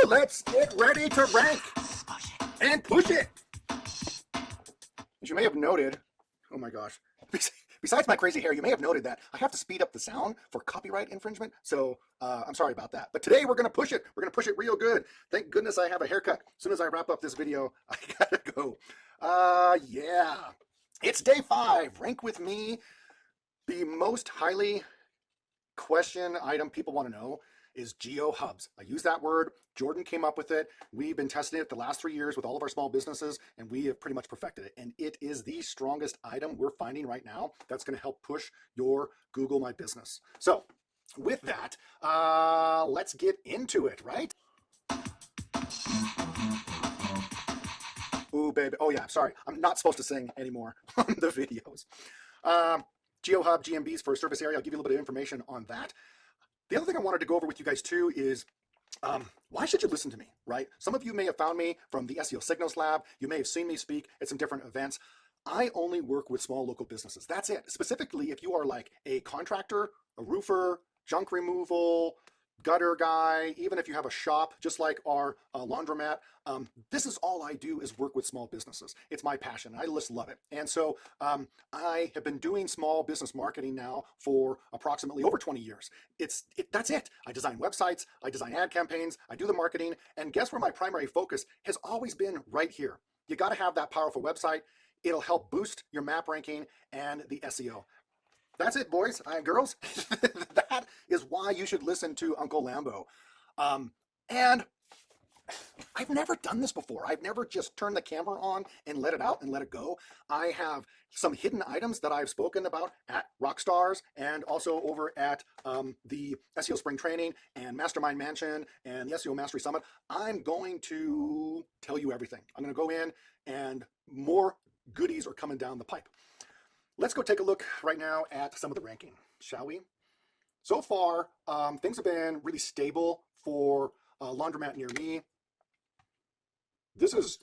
Let's get ready to rank and push it. As you may have noted, oh my gosh, besides my crazy hair, you may have noted that I have to speed up the sound for copyright infringement. So I'm sorry about that. But today we're going to push it. We're going to push it real good. Thank goodness I have a haircut. As soon as I wrap up this video, I gotta go. Yeah, it's day 5. Rank with me. The most highly questioned item people want to know is Geo-Hubs. I use that word. Jordan came up with it. We've been testing it the last 3 years with all of our small businesses, and we have pretty much perfected it. And it is the strongest item we're finding right now that's going to help push your Google My Business. So with that, let's get into it, right? Ooh, baby. Oh, yeah, sorry. I'm not supposed to sing anymore on the videos. Geo-Hub, GMBs for a service area. I'll give you a little bit of information on that. The other thing I wanted to go over with you guys too is why should you listen to me, right? Some of you may have found me from the SEO Signals Lab. You may have seen me speak at some different events. I only work with small local businesses. That's it. Specifically, if you are like a contractor, a roofer, junk removal, gutter guy, even if you have a shop, just like our laundromat, this is all I do is work with small businesses. It's my passion. I just love it. And so I have been doing small business marketing now for approximately over 20 years. That's it. I design websites, I design ad campaigns, I do the marketing, and guess where my primary focus has always been? Right here. You got to have that powerful website. It'll help boost your map ranking and the SEO. That's it, boys and girls. That is why you should listen to Uncle Lambo. And I've never done this before. I've never just turned the camera on and let it out and let it go. I have some hidden items that I've spoken about at Rockstars and also over at the SEO Spring Training and Mastermind Mansion and the SEO Mastery Summit. I'm going to tell you everything. I'm going to go in and more goodies are coming down the pipe. Let's go take a look right now at some of the ranking, shall we? So far, things have been really stable for laundromat near me.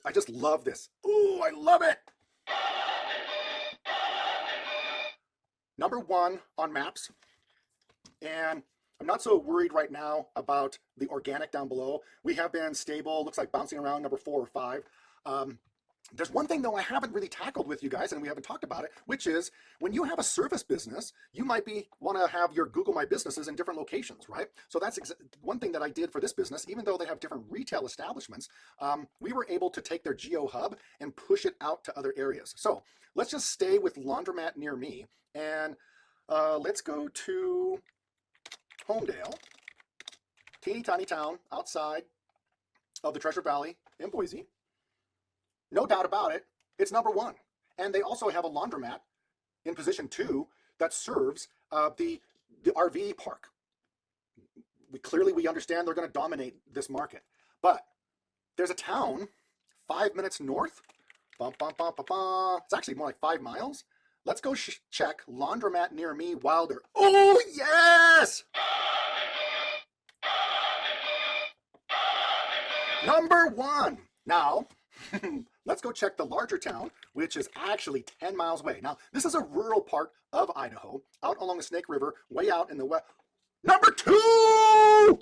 I just love this. Ooh, I love it. Number 1 on maps. And I'm not so worried right now about the organic down below. We have been stable, looks like bouncing around number 4 or 5. There's one thing, though, I haven't really tackled with you guys, and we haven't talked about it, which is when you have a service business, you might want to have your Google My Businesses in different locations, right? So that's one thing that I did for this business. Even though they have different retail establishments, we were able to take their Geo-Hub and push it out to other areas. So let's just stay with laundromat near me, and let's go to Homedale, teeny tiny town outside of the Treasure Valley in Boise. No doubt about it, it's number 1. And they also have a laundromat in position 2 that serves the RV park. We understand they're going to dominate this market. But there's a town 5 minutes north. It's actually more like 5 miles. Let's go check laundromat near me, Wilder. Oh, yes! Number 1. Now, let's go check the larger town, which is actually 10 miles away. Now, this is a rural part of Idaho, out along the Snake River, way out in the west. Number 2!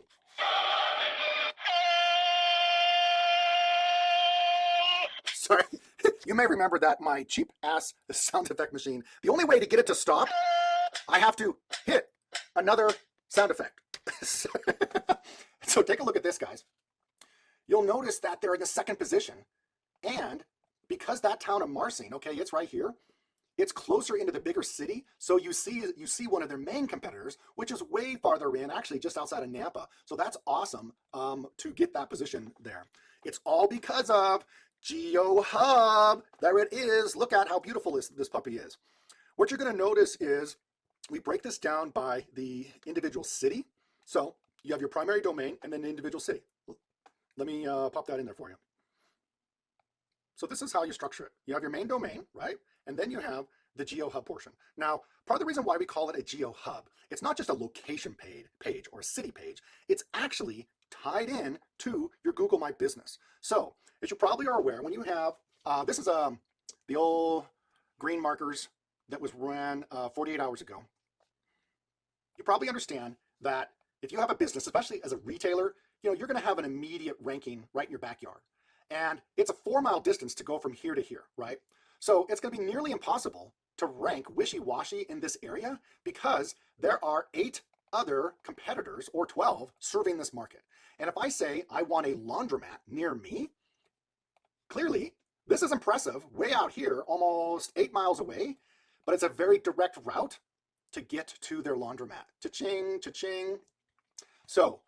Sorry, you may remember that my cheap-ass sound effect machine, the only way to get it to stop, I have to hit another sound effect. So take a look at this, guys. You'll notice that they're in the 2nd position. And because that town of Marsing, okay, it's right here, it's closer into the bigger city, so you see one of their main competitors, which is way farther in, actually just outside of Nampa. So that's awesome to get that position there. It's all because of Geo-Hub. There it is. Look at how beautiful this puppy is. What you're going to notice is we break this down by the individual city. So you have your primary domain and then the individual city. Let me pop that in there for you. So this is how you structure it. You have your main domain, right? And then you have the Geo-Hub portion. Now, part of the reason why we call it a Geo-Hub, it's not just a location page or a city page. It's actually tied in to your Google My Business. So, as you probably are aware, when you have, this is the old green markers that was ran 48 hours ago. You probably understand that if you have a business, especially as a retailer, you're going to have an immediate ranking right in your backyard. And it's a 4-mile distance to go from here to here, right? So it's going to be nearly impossible to rank wishy-washy in this area because there are 8 other competitors, or 12, serving this market. And if I say I want a laundromat near me, clearly this is impressive, way out here, almost 8 miles away, but it's a very direct route to get to their laundromat. Cha-ching, cha-ching. So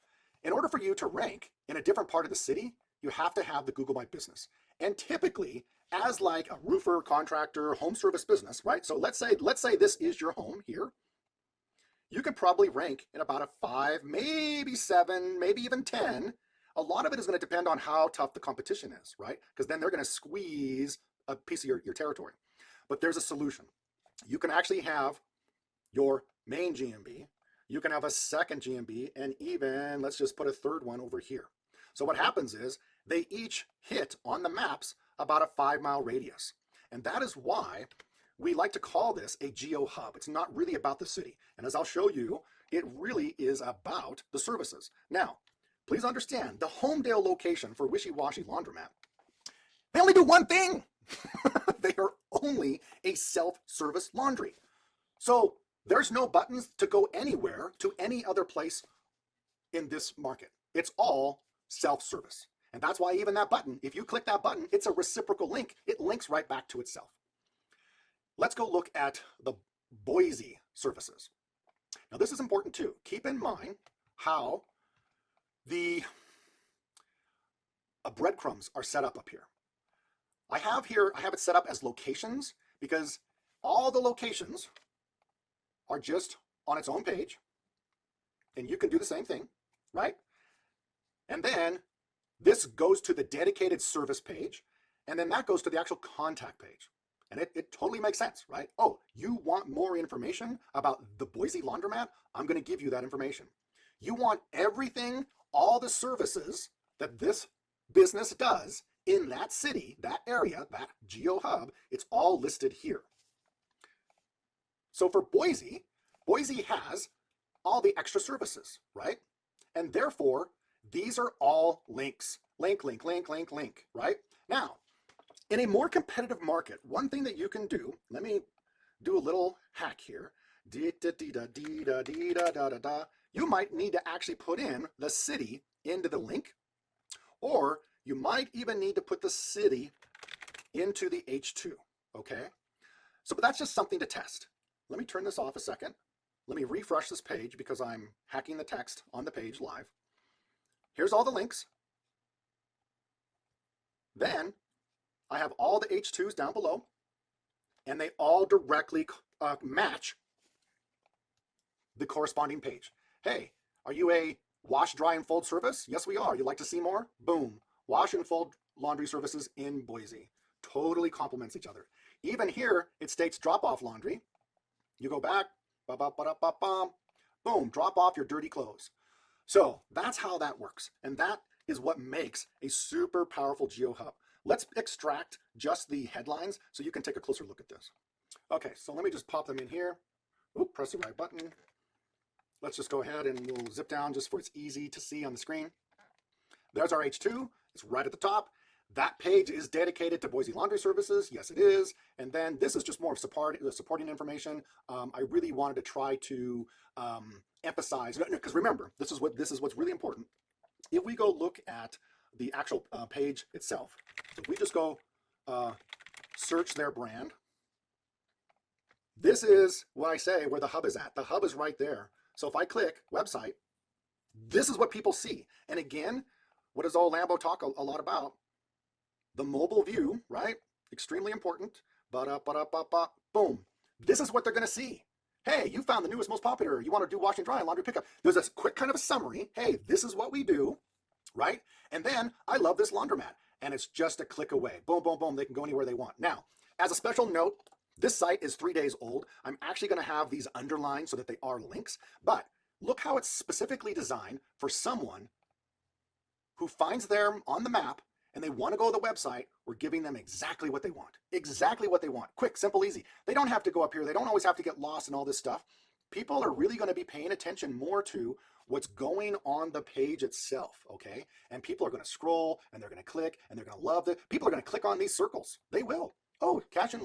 in order for you to rank in a different part of the city, you have to have the Google My Business. And typically, as like a roofer, contractor, home service business, right? So let's say this is your home here. You could probably rank in about a 5, maybe 7, maybe even 10. A lot of it is going to depend on how tough the competition is, right? Because then they're going to squeeze a piece of your territory. But there's a solution. You can actually have your main GMB. You can have a second GMB, and even, let's just put a third one over here. So what happens is they each hit on the maps about a 5-mile radius. And that is why we like to call this a Geo-Hub. It's not really about the city. And as I'll show you, it really is about the services. Now, please understand, the Homedale location for Wishy-Washy Laundromat, they only do one thing. They are only a self-service laundry. So there's no buttons to go anywhere to any other place in this market. It's all self-service. And that's why even that button, if you click that button, it's a reciprocal link. It links right back to itself. Let's go look at the Boise services. Now this is important too. Keep in mind how the breadcrumbs are set up here. I have it set up as locations because all the locations are just on its own page, and you can do the same thing, right? And then this goes to the dedicated service page, and then that goes to the actual contact page. And it totally makes sense, right? Oh, you want more information about the Boise laundromat? I'm going to give you that information. You want everything, all the services that this business does in that city, that area, that Geo-Hub, it's all listed here. So for Boise, Boise has all the extra services, right? And therefore, these are all links. Link, link, link, link, link, right? Now, in a more competitive market, one thing that you can do, let me do a little hack here. You might need to actually put in the city into the link, or you might even need to put the city into the H2, okay? So, but that's just something to test. Let me turn this off a second. Let me refresh this page because I'm hacking the text on the page live. Here's all the links. Then I have all the H2s down below, and they all directly match the corresponding page. Hey, are you a wash, dry, and fold service? Yes, we are. You'd like to see more? Boom. Wash and fold laundry services in Boise. Totally complements each other. Even here, it states drop-off laundry. You go back, boom, drop off your dirty clothes. So that's how that works. And that is what makes a super powerful Geo-Hub. Let's extract just the headlines so you can take a closer look at this. Okay, so let me just pop them in here. Oop, press the right button. Let's just go ahead and we'll zip down just for it's easy to see on the screen. There's our H2. It's right at the top. That page is dedicated to Boise Laundry Services. Yes, it is. And then this is just more of supporting information. I really wanted to try to emphasize, because remember, this is what's really important. If we go look at the actual page itself, if we just go search their brand, this is what I say where the hub is at. The hub is right there. So if I click website, this is what people see. And again, what does old Lambo talk a lot about? The mobile view, right? Extremely important. Boom. This is what they're going to see. Hey, you found the newest, most popular. You want to do wash and dry and laundry pickup. There's a quick kind of a summary. Hey, this is what we do, right? And then I love this laundromat. And it's just a click away. Boom, boom, boom. They can go anywhere they want. Now, as a special note, this site is 3 days old. I'm actually going to have these underlined so that they are links. But look how it's specifically designed for someone who finds them on the map and they want to go to the website. We're giving them exactly what they want. Exactly what they want. Quick, simple, easy. They don't have to go up here. They don't always have to get lost in all this stuff. People are really going to be paying attention more to what's going on the page itself, okay? And people are going to scroll, and they're going to click, and they're going to love it. People are going to click on these circles. They will. Oh, cashier,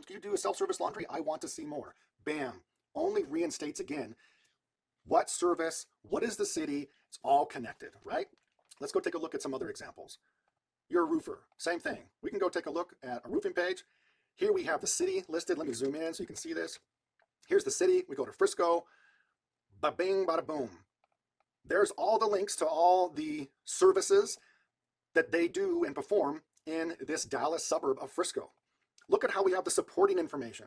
you do a self-service laundry? I want to see more. Bam. Only reinstates again what service, what is the city. It's all connected, right? Let's go take a look at some other examples. You're a roofer. Same thing. We can go take a look at a roofing page. Here we have the city listed. Let me zoom in so you can see this. Here's the city. We go to Frisco. Ba-bing, bada-boom. There's all the links to all the services that they do and perform in this Dallas suburb of Frisco. Look at how we have the supporting information.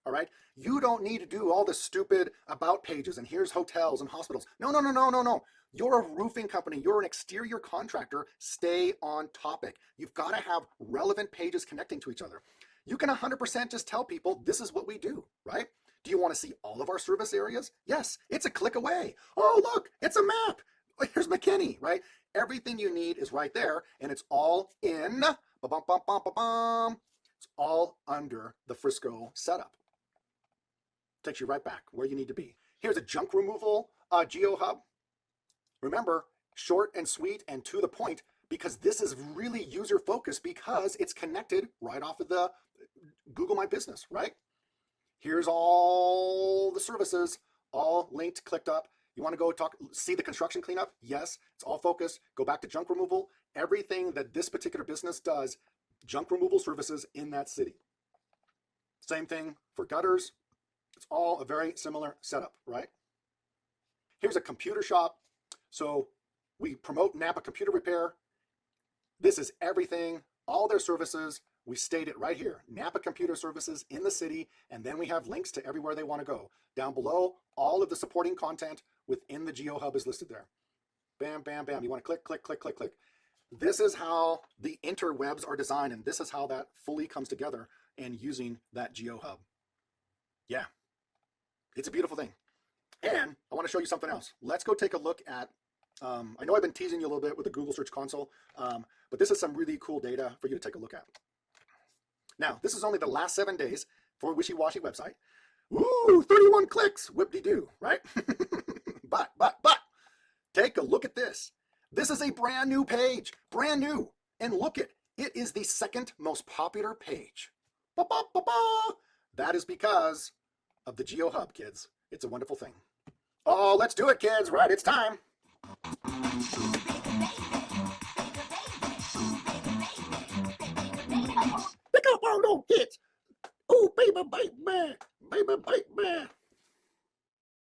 All right. You don't need to do all the stupid about pages and here's hotels and hospitals. No, no, no, no, no, no. You're a roofing company. You're an exterior contractor. Stay on topic. You've got to have relevant pages connecting to each other. You can 100% just tell people this is what we do, right? Do you want to see all of our service areas? Yes, it's a click away. Oh, look, it's a map. Here's McKinney, right? Everything you need is right there, and it's all in, it's all under the Frisco setup. Takes you right back where you need to be. Here's a junk removal Geo-Hub. Remember, short and sweet and to the point, because this is really user-focused because it's connected right off of the Google My Business, right? Here's all the services, all linked, clicked up. You want to go see the construction cleanup? Yes, it's all focused. Go back to junk removal. Everything that this particular business does, junk removal services in that city. Same thing for gutters. It's all a very similar setup, right? Here's a computer shop. So we promote Napa Computer Repair. This is everything, all their services. We state it right here, Napa Computer Services in the city, and then we have links to everywhere they want to go. Down below, all of the supporting content within the Geo-Hub is listed there. Bam, bam, bam. You want to click, click, click, click, click. This is how the interwebs are designed, and this is how that fully comes together and using that Geo-Hub. Yeah, it's a beautiful thing. And I want to show you something else. Let's go take a look at, I know I've been teasing you a little bit with the Google Search Console, but this is some really cool data for you to take a look at. Now, this is only the last 7 days for a wishy-washy website. Woo, 31 clicks, whip-de-doo, right? But, take a look at this. This is a brand new page, brand new. And look it is the second most popular page. Ba-ba-ba-ba. That is because of the Geo-Hub, kids. It's a wonderful thing. Oh, let's do it, kids, right? It's time. Pick up all those hits. Oh, baby, baby, baby, baby.